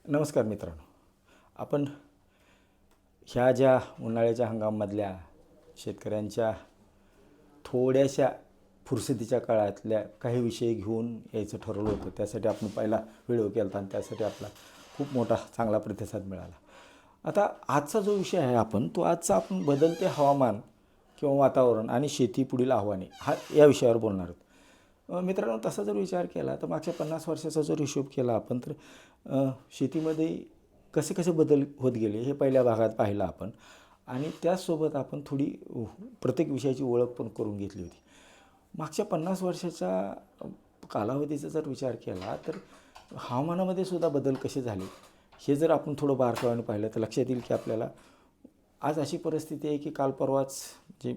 नमस्कार मित्रांनो. आपण ह्या ज्या उन्हाळ्याच्या हंगामामधल्या शेतकऱ्यांच्या थोड्याशा फुरसतीच्या काळातल्या काही विषय घेऊन यायचं ठरवलं होतं. त्यासाठी आपण पहिला व्हिडिओ केला होता आणि त्यासाठी आपला खूप मोठा चांगला प्रतिसाद मिळाला. आता आजचा जो विषय आहे आपण बदलते हवामान किंवा वातावरण आणि शेती पुढील आव्हाने या विषयावर बोलणार आहोत. मित्रांनो, तसा जर विचार केला तर मागच्या 50 वर्षाचा जर हिशोब केला आपण तर शेतीमध्ये कसे कसे बदल होत गेले हे पहिल्या भागात पाहिलं आपण. आणि त्याचसोबत आपण थोडी प्रत्येक विषयाची ओळख पण करून घेतली होती. मागच्या 50 वर्षाच्या कालावधीचा जर विचार केला तर हवामानामध्ये सुद्धा बदल कसे झाले हे जर आपण थोडं बारकाईने पाहिलं तर लक्षात येईल की आपल्याला आज अशी परिस्थिती आहे की काल परवाच जे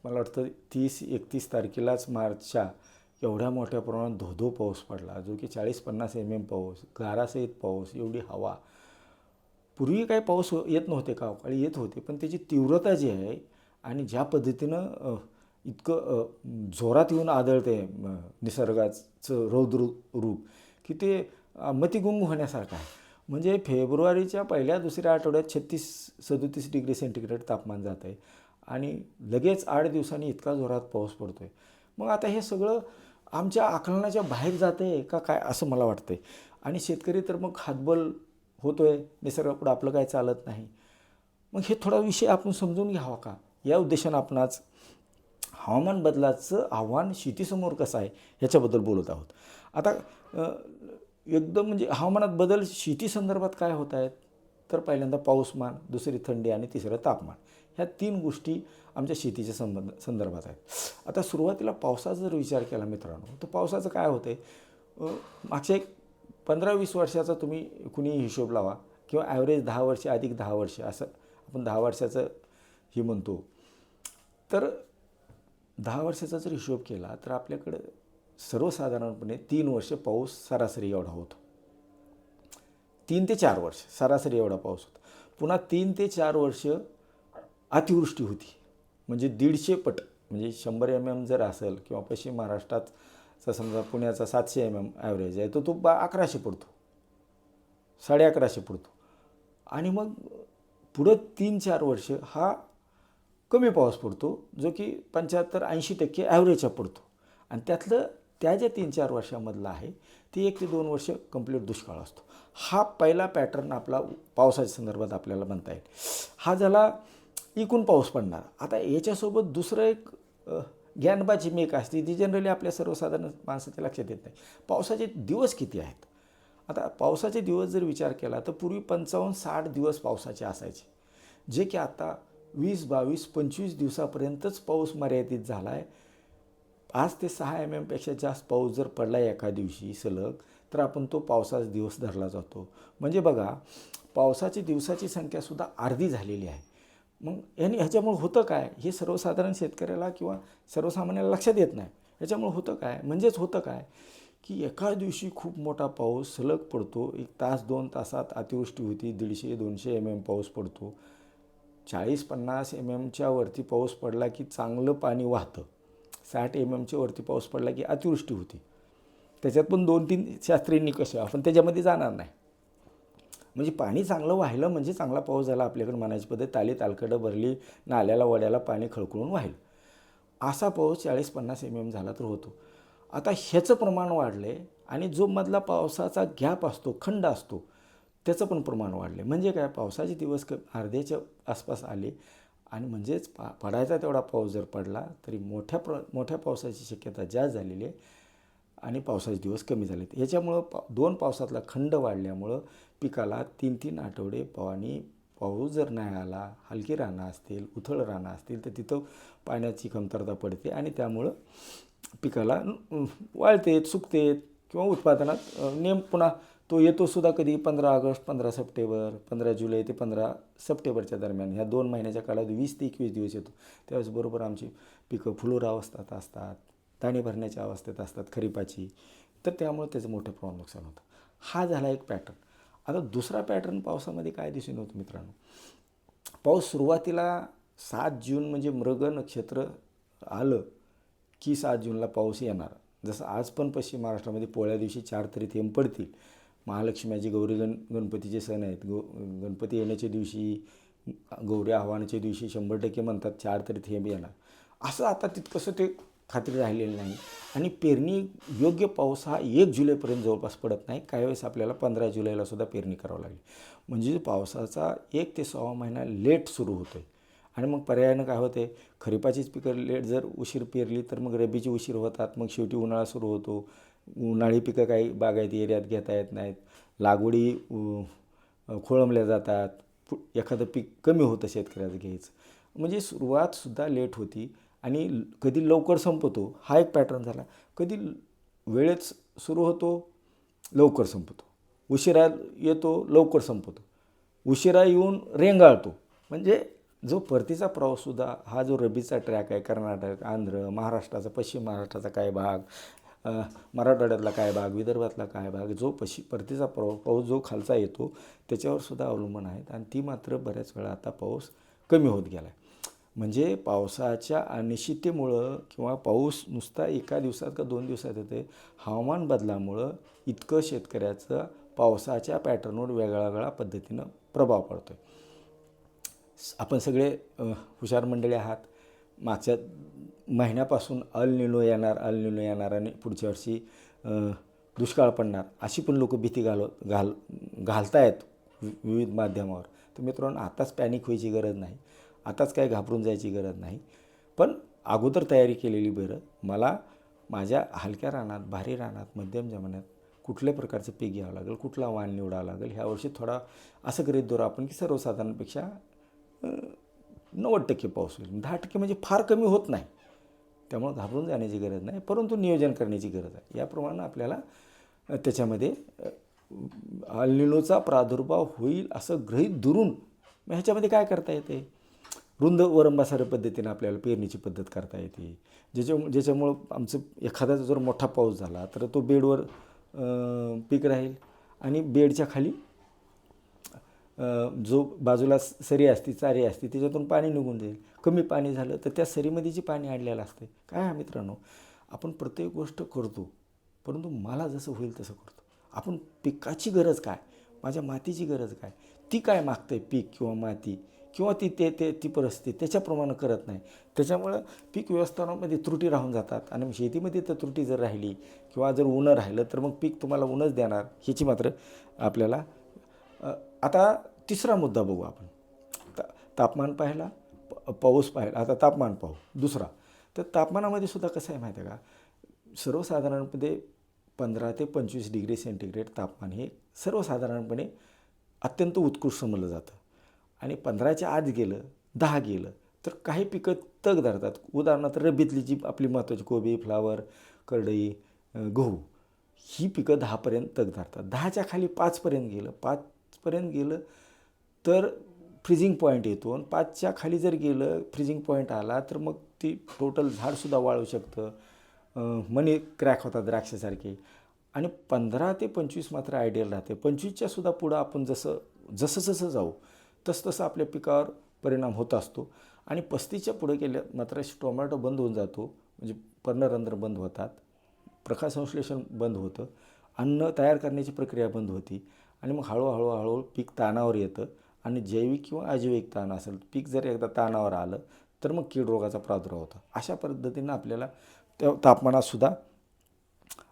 मला वाटतं 30-31 तारखेलाच मार्चच्या एवढ्या मोठ्या प्रमाणात धोधो पाऊस पडला, जो की 40-50 पाऊस, गारासहित पाऊस, एवढी हवा. पूर्वी काही पाऊस येत नव्हते का, अवकाळी येत होते, पण त्याची तीव्रता जी आहे आणि ज्या पद्धतीनं इतकं जोरात येऊन आदळते निसर्गाचं रौद्र रूप की ते मतिगुंग होण्यासारखं आहे. म्हणजे फेब्रुवारीच्या पहिल्या दुसऱ्या आठवड्यात 36-37 डिग्री सेंटीग्रेड तापमान जात आहे आणि लगेच 8 दिवसांनी इतका जोरात पाऊस पडतो आहे. मग आता हे सगळं आमच्या आकलनाच्या बाहेर जातं आहे का काय असं मला वाटतं आहे. आणि शेतकरी तर मग हातबल होतो आहे, निसर्गापुढं आपलं काय चालत नाही. मग हे थोडा विषय आपण समजून घ्यावा का, या उद्देशानं आपण आज हवामान बदलाचं आव्हान शेतीसमोर कसं आहे ह्याच्याबद्दल बोलत आहोत. आता एकदम म्हणजे हवामानात बदल शेती संदर्भात काय होत आहेत तर पहिल्यांदा पाऊसमान, दुसरी थंडी आणि तिसरं तापमान, ह्या 3 गोष्टी आमच्या शेतीच्या संदर्भात आहेत. आता सुरुवातीला पावसाचा जर विचार केला मित्रांनो तर पावसाचं काय होतं आहे, मागच्या एक 15-20 वर्षाचा तुम्ही कुणी हिशोब लावा किंवा ॲव्हरेज 10 वर्ष अधिक 10 वर्ष असं आपण 10 वर्षाचं हे म्हणतो. तर 10 वर्षाचा जर हिशोब केला तर आपल्याकडं सर्वसाधारणपणे 3 वर्ष पाऊस सरासरी एवढा होतो. 3 ते 4 वर्ष सरासरी एवढा पाऊस होतो. पुन्हा 3 ते 4 वर्ष अतिवृष्टी होती, म्हणजे 150 पट, म्हणजे 100 जर असेल किंवा पश्चिम महाराष्ट्रात समजा पुण्याचा 700 ॲव्हरेज आहे, तर तो 1100 पडतो, 1150 पडतो. आणि मग पुढं 3-4 वर्ष हा कमी पाऊस पडतो, जो की 75-80% ॲव्हरेजचा पडतो. आणि त्यातलं त्या ज्या 3-4 वर्षामधला आहे ते 1 ते 2 वर्ष कंप्लीट दुष्काळ असतो. हा पहिला पॅटर्न आपला पावसाच्या संदर्भात आपल्याला म्हणता येईल. हा झाला एकूण पाऊस पडणार. आता याच्यासोबत दुसरं एक ज्ञानबाची मेक असते जी जनरली आपल्या सर्वसाधारण माणसाच्या लक्षात येत नाही. पावसाचे दिवस किती आहेत. आता पावसाचे दिवस जर विचार केला तर पूर्वी 55-60 दिवस पावसाचे असायचे, जे की आता 20-22-25 दिवसापर्यंतच पाऊस मर्यादित झाला आहे. 5 ते 6 पेक्षा जास्त पाऊस जर पडला एका दिवशी सलग तर आपण तो पावसाचा दिवस धरला जातो. म्हणजे बघा, पावसाची दिवसाची संख्यासुद्धा अर्धी झालेली आहे. मग ह्याच्यामुळे होतं काय हे सर्वसाधारण शेतकऱ्याला किंवा सर्वसामान्याला लक्षात येत नाही. ह्याच्यामुळे होतं काय, म्हणजेच होतं काय की एका दिवशी खूप मोठा पाऊस सलग पडतो, 1 तास 2 तासात अतिवृष्टी होती, 150-200 पाऊस पडतो. 40-50 च्या वरती पाऊस पडला की चांगलं पाणी वाहतं, 60 च्या वरती पाऊस पडला की अतिवृष्टी होती. त्याच्यात पण 2-3 शास्त्रीय निकष आपण त्याच्यामध्ये जाणार नाही. म्हणजे पाणी चांगलं वाहिलं म्हणजे चांगला पाऊस झाला आपल्याकडे म्हणायची पद्धत. ताली तालकडं भरली, नाल्याला वड्याला पाणी खळखळून वाहिलं, असा पाऊस 40-50 झाला तर होतो. आता ह्याचं प्रमाण वाढलं आहे आणि जो मधला पावसाचा गॅप असतो, खंड असतो, त्याचं पण प्रमाण वाढले. म्हणजे काय, पावसाचे दिवस अर्ध्याच्या आसपास आले आणि म्हणजेच पडायचा तेवढा पाऊस जर पडला तरी मोठ्या पावसाची शक्यता जास्त झालेली आहे आणि पावसाचे दिवस कमी झाले. याच्यामुळं 2 पावसातला खंड वाढल्यामुळं पिकाला 3-3 आठवडे पाऊस जर नाही आला, हलकी रानं असतील, उथळ रानं असतील तर तिथं पाण्याची कमतरता पडते आणि त्यामुळं पिकाला वाळते, सुकते किंवा उत्पादनात पुन्हा तो येतोसुद्धा कधी 15 ऑगस्ट, 15 सप्टेंबर, 15 जुलै ते 15 सप्टेंबरच्या दरम्यान. ह्या 2 महिन्याच्या काळात 20 ते 21 दिवस येतो. त्यावेळेस बरोबर आमची पिकं फुलोर अवस्थेत असतात, दाणे भरण्याच्या अवस्थेत असतात खरीपाची, तर त्यामुळे त्याचं मोठं प्रमाणात नुकसान होतं. हा झाला एक पॅटर्न. आता दुसरा पॅटर्न पावसामध्ये काय दिसून येतो मित्रांनो, पाऊस सुरुवातीला 7 जून म्हणजे मृग नक्षत्र आलं की 7 जूनला पाऊस येणार. जसं आज पण पश्चिम महाराष्ट्रामध्ये पोळ्या दिवशी 4 तरी थेंब पडतील, महालक्ष्म्याची गणपतीचे सण आहेत. गणपती येण्याच्या दिवशी, गौरी आव्हानाच्या दिवशी 100% म्हणतात 4 तरी थेंब येणार. असं आता तितकंसं ते खात्री राहिलेलं नाही. आणि पेरणी योग्य पाऊस हा 1 जुलैपर्यंत जवळपास पडत नाही. काही वेळेस आपल्याला 15 जुलैला सुद्धा पेरणी करावं लागली. म्हणजे पावसाचा 1 ते 6 महिना लेट सुरू होतो आहे. आणि मग पर्यायानं काय होते, खरीपाचीच पिकं लेट जर उशीर पेरली तर मग रब्बीची उशीर होतात. मग शेवटी उन्हाळा सुरू होतो. उन्हाळी पिकं काही बागायती एरियात घेता येत नाहीत. लागवडी खोळंबल्या जातात. एखादं पीक कमी होतं शेतकऱ्याचं घ्यायचं. म्हणजे सुरुवातसुद्धा लेट होती. आणि कधी लवकर संपतो हा एक पॅटर्न झाला. कधी वेळेत सुरू होतो, लवकर संपतो. उशिरा येतो, लवकर संपतो. उशिरा येऊन रेंगाळतो. म्हणजे जो परतीचा प्रवाससुद्धा हा जो रब्बीचा ट्रॅक आहे, कर्नाटक, आंध्र, महाराष्ट्राचा, पश्चिम महाराष्ट्राचा काय भाग, मराठवाड्यातला काय भाग, विदर्भातला काय भाग, जो परतीचा पाऊस जो खालचा येतो त्याच्यावर सुद्धा अवलंबून आहेत. आणि ती मात्र बऱ्याच वेळा आता पाऊस कमी होत गेला आहे. म्हणजे पावसाच्या अनिश्चिततेमुळं किंवा पाऊस नुसता एका दिवसात का 2 दिवसात येते, हवामान बदलामुळं इतकं शेतकऱ्याचं पावसाच्या पॅटर्नवर वेगळ्या पद्धतीनं प्रभाव पडतो आहे. आपण सगळे हुशार मंडळी आहात. मागच्या महिन्यापासून अल निनो येणार आणि पुढच्या वर्षी दुष्काळ पडणार अशी पण लोक भीती घालतायत विविध माध्यमावर. तर मित्रांनो, आताच पॅनिक व्हायची गरज नाही. आताच काय घाबरून जायची गरज नाही. पण अगोदर तयारी केलेली बरं. मला माझ्या हलक्या रानात, भारी रानात, मध्यम जमिनीत कुठल्या प्रकारचं पीक घ्यावं लागेल, कुठला वाण निवडावा लागेल, ह्या वर्षी थोडा असं गृहीत धरू आपण की सर्वसाधारणपेक्षा 90% पाऊस होईल. 10% म्हणजे फार कमी होत नाही. त्यामुळं घाबरून जाण्याची गरज नाही, परंतु नियोजन करण्याची गरज आहे. याप्रमाणे आपल्याला त्याच्यामध्ये अल निनोचा प्रादुर्भाव होईल असं गृहीत धरून मग ह्याच्यामध्ये काय करता येते, रुंद वरंबासारख्या पद्धतीने आपल्याला पेरणीची पद्धत करता येते. ज्याच्यामुळं आमचं एखादा जर मोठा पाऊस झाला तर तो बेडवर पीक राहील आणि बेडच्या खाली जो बाजूला सरी असते, चारी असते, त्याच्यातून पाणी निघून जाईल. कमी पाणी झालं तर त्या सरीमध्ये जी पाणी अडलेलं असते. काय मित्रांनो, आपण प्रत्येक गोष्ट करतो, परंतु मला जसं होईल तसं करतो. आपण पिकाची गरज काय, माझ्या मातीची गरज काय, ती काय मागते पीक किंवा माती किंवा ती परिस्थिती त्याच्याप्रमाणे करत नाही. त्याच्यामुळं पीक व्यवस्थापनामध्ये त्रुटी राहून जातात. आणि शेतीमध्ये तर त्रुटी जर राहिली किंवा जर उन्हं राहिलं तर मग पीक तुम्हाला उन्हंच देणार. ह्याची मात्र आपल्याला आता तिसरा मुद्दा बघू आपण. तापमान पाहिला, पाऊस पाहिला, आता तापमान पाहू दुसरा. तर तापमानामध्ये सुद्धा कसं आहे माहिती आहे का, सर्वसाधारणपणे 15 ते 25 डिग्री सेंटीग्रेड तापमान हे सर्वसाधारणपणे अत्यंत उत्कृष्ट समजलं जातं. आणि 15च्या आत गेलं, 10 गेलं तर काही पिकं तग धरतात. उदाहरणार्थ रब्बीतली जी आपली महत्त्वाची कोबी, फ्लावर, करडई, गहू ही पिकं 10पर्यंत तग धरतात. 10च्या खाली 5पर्यंत गेलं, 5पर्यंत गेलं तर फ्रीजिंग पॉईंट येतो. आणि 5च्या खाली जर गेलं, फ्रीजिंग पॉईंट आला तर मग ती टोटल झाडसुद्धा वाळू शकतं. मनी क्रॅक होतात द्राक्षासारखे. आणि 15 ते 25 मात्र आयडियल राहते. 25च्या सुद्धा पुढं आपण जसं जाऊ तसं आपल्या पिकावर परिणाम होत असतो. आणि 35च्या पुढे गेल्या मात्र टोमॅटो बंद होऊन जातो, म्हणजे पर्णरंध्र बंद होतात, प्रकाशसंश्लेषण बंद होतं, अन्न तयार करण्याची प्रक्रिया बंद होती. आणि मग हळूहळू पीक ताणावर येतं. आणि जैविक किंवा अजैविक ताण असेल, पीक जर एकदा ताणावर आलं तर मग कीड रोगाचा प्रादुर्भाव होतो. अशा पद्धतीनं आपल्याला त्या तापमानातसुद्धा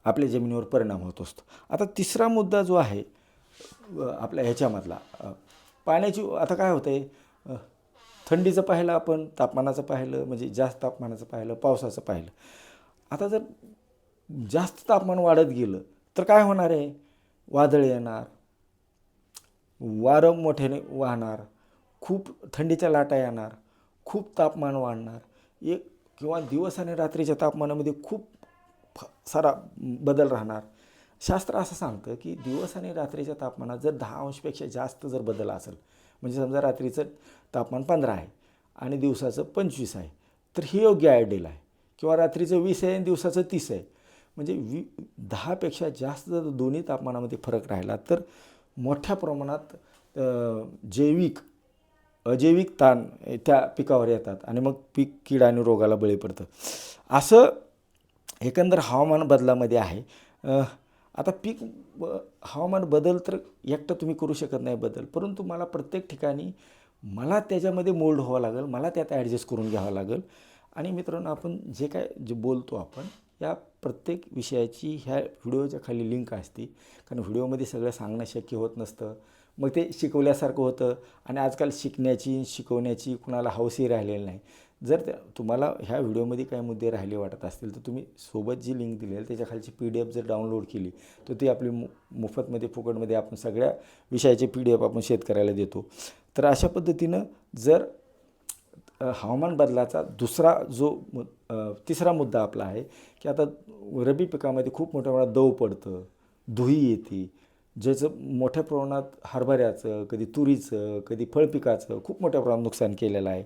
आपल्या जमिनीवर परिणाम होत असतो. आता तिसरा मुद्दा जो आहे आपल्या ह्याच्यामधला पाण्याची. आता काय होतं आहे, थंडीचं पाहिलं आपण, तापमानाचं पाहिलं, म्हणजे जास्त तापमानाचं पाहिलं, पावसाचं पाहिलं. आता जर जास्त तापमान वाढत गेलं तर काय होणार आहे, वादळ येणार, वारं मोठ्याने वाहणार, खूप थंडीच्या लाटा येणार, खूप तापमान वाढणार. एक किंवा दिवस आणि रात्रीच्या तापमानामध्ये खूप सारा बदल राहणार. शास्त्र असं सांगतं की दिवस आणि रात्रीच्या तापमानात जर 10 अंशपेक्षा जास्त जर बदल असेल, म्हणजे समजा रात्रीचं तापमान 15 आहे आणि दिवसाचं 25 आहे, तर हे योग्य आयडियल आहे. किंवा रात्रीचं 20 आहे आणि दिवसाचं 30 आहे, म्हणजे 10पेक्षा जास्त जर दोन्ही तापमानामध्ये फरक राहिला तर मोठ्या प्रमाणात जैविक अजैविक ताण त्या पिकावर येतात आणि मग पीक कीड आणि रोगाला बळी पडतं. असं एकंदर हवामान बदलामध्ये आहे. आता हवामान बदल तर एकटं तुम्ही करू शकत नाही बदल, परंतु मला प्रत्येक ठिकाणी मला त्याच्यामध्ये मोल्ड व्हावं लागेल, मला त्यात ॲडजस्ट करून घ्यावं लागेल. आणि मित्रांनो, आपण जे बोलतो आपण या प्रत्येक विषयाची ह्या व्हिडिओच्या खाली लिंक असते, कारण व्हिडिओमध्ये सगळं सांगणं शक्य होत नसतं. मग ते शिकवल्यासारखं होतं आणि आजकाल शिकवण्याची कुणाला हौसही राहिलेली नाही. जर तुम्हाला ह्या व्हिडिओमध्ये काही मुद्दे राहिले वाटत असतील तर तुम्ही सोबत जी लिंक दिली आहे त्याच्या खालची PDF जर डाउनलोड केली तर ती आपली मोफतमध्ये फुकटमध्ये आपण सगळ्या विषयाचे PDF आपण शेतकऱ्याला देतो. तर अशा पद्धतीनं जर हवामान बदलाचा तिसरा मुद्दा आपला आहे की आता रब्बी पिकामध्ये खूप मोठ्या प्रमाणात दव पडतं, धुळी येते, ज्याचं मोठ्या प्रमाणात हरभऱ्याचं, कधी तुरीचं, कधी फळपिकाचं खूप मोठ्या प्रमाणात नुकसान केलेलं आहे.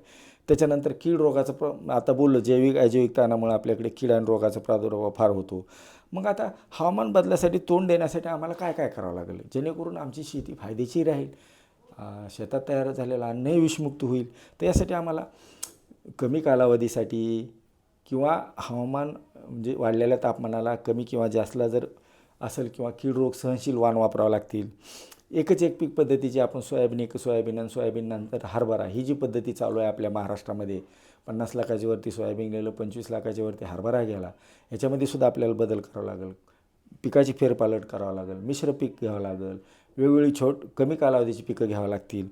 त्याच्यानंतर कीड रोगाचं आता बोललो, जैविक अजैविक ताणामुळे आपल्याकडे कीड आणि रोगाचा प्रादुर्भाव फार होतो. मग आता हवामान बदलासाठी तोंड देण्यासाठी आम्हाला काय काय करावं लागेल जेणेकरून आमची शेती फायदेशीर राहील, शेतात तयार झालेला अन्नही विषमुक्त होईल. तर यासाठी आम्हाला कमी कालावधीसाठी किंवा हवामान म्हणजे वाढलेल्या तापमानाला कमी किंवा जास्तला जर असेल किंवा कीड रोग सहनशील वाण वापरावं लागतील. एकच एक पीक पद्धतीची आपण सोयाबीन आणि सोयाबीन नंतर हरभरा ही जी पद्धती चालू आहे आपल्या महाराष्ट्रामध्ये, 50 लाखाच्या वरती सोयाबीन गेलं, 25 लाखाच्या वरती हरभरा गेला, याच्यामध्ये सुद्धा आपल्याला बदल करावा लागेल. पिकाची फेरपालट करावं लागेल, मिश्र पीक घ्यावं लागेल, वेगवेगळी कमी कालावधीची पिकं घ्यावं लागतील.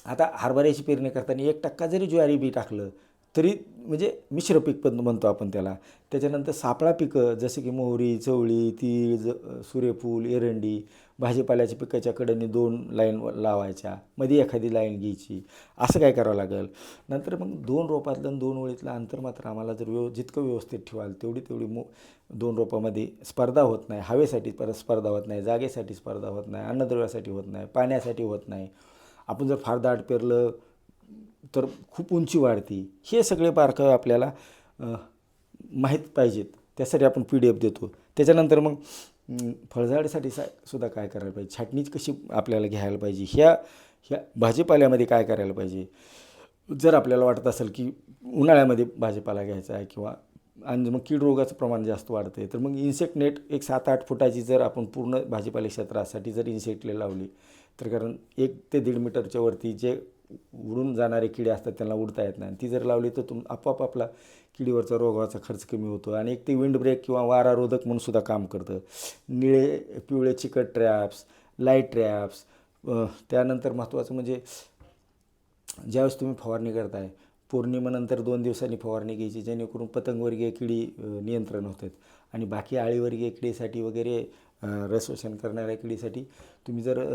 आता हरभऱ्याची पेरणी करताना 1% जरी ज्वारी बी टाकलं तरी म्हणजे मिश्र पीक पण म्हणतो आपण त्याला. त्याच्यानंतर सापळा पिकं जसे की मोहरी, चवळी, तीळ, सूर्यफूल, एरंडी, भाजीपाल्याच्या पिकाच्या कडेने 2 लाईन लावायच्या, मध्ये एखादी लाईन घ्यायची, असं काय करावं लागेल. नंतर मग 2 रोपातलं आणि 2 ओळीतलं अंतर मात्र आम्हाला जर जितकं व्यवस्थित ठेवाल तेवढी 2 रोपामध्ये स्पर्धा होत नाही, हवेसाठी स्पर्धा होत नाही, जागेसाठी स्पर्धा होत नाही, अन्नद्रव्यासाठी होत नाही, पाण्यासाठी होत नाही. आपण जर फार दाट पेरलं तर खूप उंची वाढते. हे सगळे बारकावे आपल्याला माहीत पाहिजेत, त्यासाठी आपण PDF देतो. त्याच्यानंतर मग फळझाडासाठी सुद्धा काय करायला पाहिजे, छाटणी कशी आपल्याला घ्यायला पाहिजे, ह्या भाजीपाल्यामध्ये काय करायला पाहिजे. जर आपल्याला वाटत असेल की उन्हाळ्यामध्ये भाजीपाला घ्यायचा आहे किंवा आणि मग कीड रोगाचं प्रमाण जास्त वाढतं आहे तर मग इन्सेक्ट नेट एक 7-8 फुटाची जर आपण पूर्ण भाजीपाला क्षेत्रासाठी जर इन्सेक्टले लावली तर, कारण 1 ते 1.5 मीटरच्या वरती जे उडून जाणारे किडे असतात त्यांना उडता येत नाही, ती जर लावली तर आपोआप आपला किडीवरचा रोगाचा खर्च कमी होतो. आणि एक ते विंड ब्रेक किंवा वारारोधक म्हणून सुद्धा काम करतं. निळे पिवळे चिकट ट्रॅप्स, लाईट ट्रॅप्स. त्यानंतर महत्त्वाचं म्हणजे ज्यावेळेस तुम्ही फवारणी करताय पौर्णिमेनंतर 2 दिवसांनी फवारणी घ्यायची, जेणेकरून पतंगवर्गीय किडी नियंत्रण होतात. आणि बाकी आळीवर्गीय किडीसाठी वगैरे रसशोषण करणाऱ्या किडीसाठी तुम्ही जर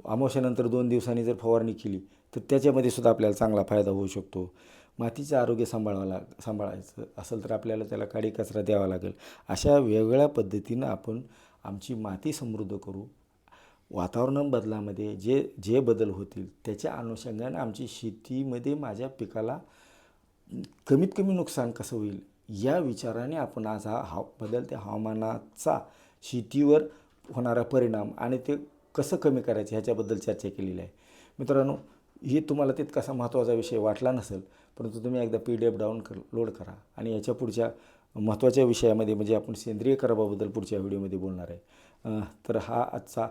अमावस्येनंतर 2 दिवसांनी जर फवारणी केली तर त्याच्यामध्ये सुद्धा आपल्याला चांगला फायदा होऊ शकतो. मातीचं आरोग्य सांभाळायचं असेल तर आपल्याला त्याला काडी कचरा द्यावा लागेल. अशा वेगवेगळ्या पद्धतीनं आपण आमची माती समृद्ध करू. वातावरण बदलामध्ये जे बदल होतील त्याच्या अनुषंगाने आमची शेतीमध्ये माझ्या पिकाला कमीत कमी नुकसान कसं होईल या विचाराने आपण आज बदलत्या हवामानाचा शेतीवर होणारा परिणाम आणि ते कसं कमी करायचं ह्याच्याबद्दल चर्चा केलेली आहे. मित्रांनो, ही तुम्हाला तितकासा महत्त्वाचा विषय वाटला नसेल, परंतु तुम्ही एकदा PDF डाउनलोड करा आणि याच्या पुढच्या महत्त्वाच्या विषयामध्ये म्हणजे आपण सेंद्रिय खराबाबद्दल पुढच्या व्हिडिओमध्ये बोलणार आहे. तर हा आजचा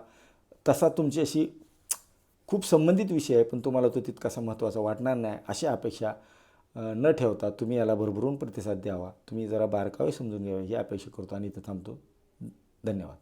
तसा तुमच्याशी खूप संबंधित विषय आहे, पण तुम्हाला तो तितकासा महत्त्वाचा वाटणार नाही अशी अपेक्षा न ठेवता तुम्ही याला भरभरून प्रतिसाद द्यावा, तुम्ही जरा बारकावे समजून घ्यावे ही अपेक्षा करतो आणि इथं थांबतो. धन्यवाद.